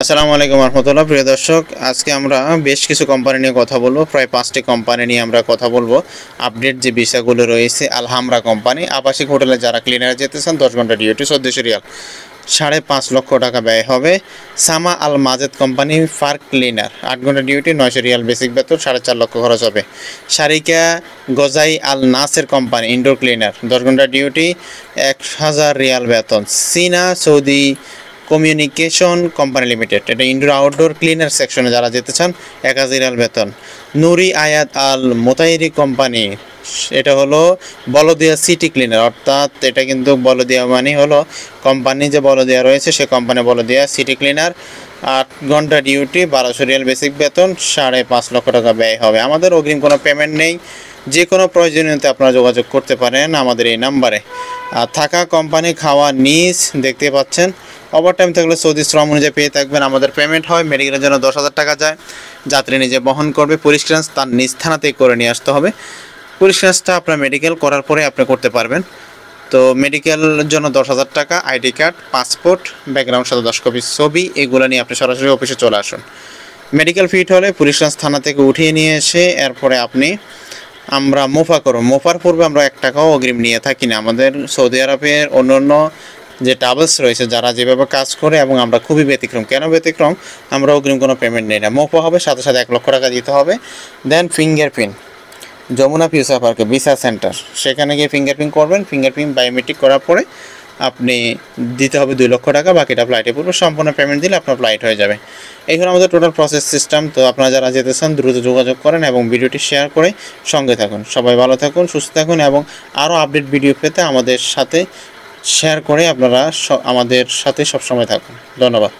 আসসালামু আলাইকুম রহমতুল্লাহ। প্রিয় দর্শক, আজকে আমরা বেশ কিছু কোম্পানি নিয়ে কথা বলবো। প্রায় 5টি কোম্পানি নিয়ে আমরা কথা বলবো। আপডেট যে ভিসাগুলো রয়েছে, আলহামরা কোম্পানি আবাসিক হোটেলে যারা ক্লিনারে যেতে চান 10 ঘন্টা ডিউটি 1400 রিয়াল, 5.5 লক্ষ টাকা ব্যয় হবে। সামা আল মাজেদ কোম্পানি পার্ক ক্লিনার 8 ঘন্টা ডিউটি 900 রিয়াল বেসিক বেতন, 4.5 লক্ষ খরচ হবে। শারিকা গজাই আল নাসের কোম্পানি ইনডোর ক্লিনার 10 ঘন্টা ডিউটি 1000 রিয়াল বেতন। সিনা সৌদি কমিউনিকেশন কোম্পানি লিমিটেড, এটা ইনডোর আউটডোর ক্লিনার সেকশনে যারা যেতে চান 1000 রিয়াল বেতন। নুরি আয়াত আল মোতাইরি কোম্পানি, এটা হলো বলদিয়া সিটি ক্লিনার, অর্থাৎ এটা কিন্তু বলদিয়া মানে হলো কোম্পানি যে বলদিয়া রয়েছে সে কোম্পানি বলদিয়া সিটি ক্লিনার। 8 ঘন্টা ডিউটি 1200 রিয়াল বেসিক বেতন, 5.5 লক্ষ টাকা ব্যয় হবে। আমাদের অগ্রিম কোনো পেমেন্ট নেই। যে কোনো প্রয়োজনীয়তে আপনারা যোগাযোগ করতে পারেন আমাদের এই নাম্বারে। থাকা কোম্পানি, খাওয়া নিজ দেখতে পাচ্ছেন। ওভারটাইম থাকলে সৌদি শ্রম অনুযায়ী পেয়ে থাকবেন। আমাদের পেমেন্ট হয় মেডিকেলের জন্য 10,000 টাকা যায়, যাত্রী নিজে বহন করবে। পুলিশ ক্লিয়ারেন্স তার নিজ থানাতেই করে নিয়ে আসতে হবে। পুলিশ ক্লিয়ারেন্সটা আপনার মেডিকেল করার পরে আপনি করতে পারবেন। তো মেডিকেলের জন্য 10,000 টাকা, আইডি কার্ড, পাসপোর্ট, ব্যাকগ্রাউন্ড সাথে 10 কপি ছবি, এগুলো নিয়ে আপনি সরাসরি অফিসে চলে আসুন। মেডিকেল ফিট হলে পুলিশ ক্লিয়ারেন্স থানা থেকে উঠিয়ে নিয়ে এসে এরপরে আমরা মোফা করব। মোফার পূর্বে আমরা 1 টাকাও অগ্রিম নিয়ে থাকি না। আমাদের সৌদি আরবের অন্য যে ট্রাভেলস রয়েছে যারা যেভাবে কাজ করে, এবং আমরা খুবই ব্যতিক্রম। কেন ব্যতিক্রম? আমরা অগ্রিম কোনো পেমেন্ট নেই না। মোফা হবে, সাথে সাথে 1 লক্ষ টাকা দিতে হবে। দেন ফিঙ্গারপ্রিন্ট, যমুনা ফিউচার পার্কে ভিসা সেন্টার, সেখানে গিয়ে ফিঙ্গারপ্রিন্ট করবেন। ফিঙ্গারপ্রিন্ট বায়োমেট্রিক করার পরে আপনি দিতে হবে 2 লক্ষ টাকা, বাকিটা ফ্লাইটে পড়বে। সম্পূর্ণ পেমেন্ট দিলে আপনার ফ্লাইট হয়ে যাবে। এই হলো আমাদের টোটাল প্রসেস সিস্টেম। তো আপনারা যারা যেতে চান দ্রুত যোগাযোগ করেন এবং ভিডিওটি শেয়ার করে সঙ্গে থাকুন। সবাই ভালো থাকুন, সুস্থ থাকুন, এবং আরও আপডেট ভিডিও পেতে আমাদের সাথে শেয়ার করে আপনারা আমাদের সাথে সবসময় থাকুন। ধন্যবাদ।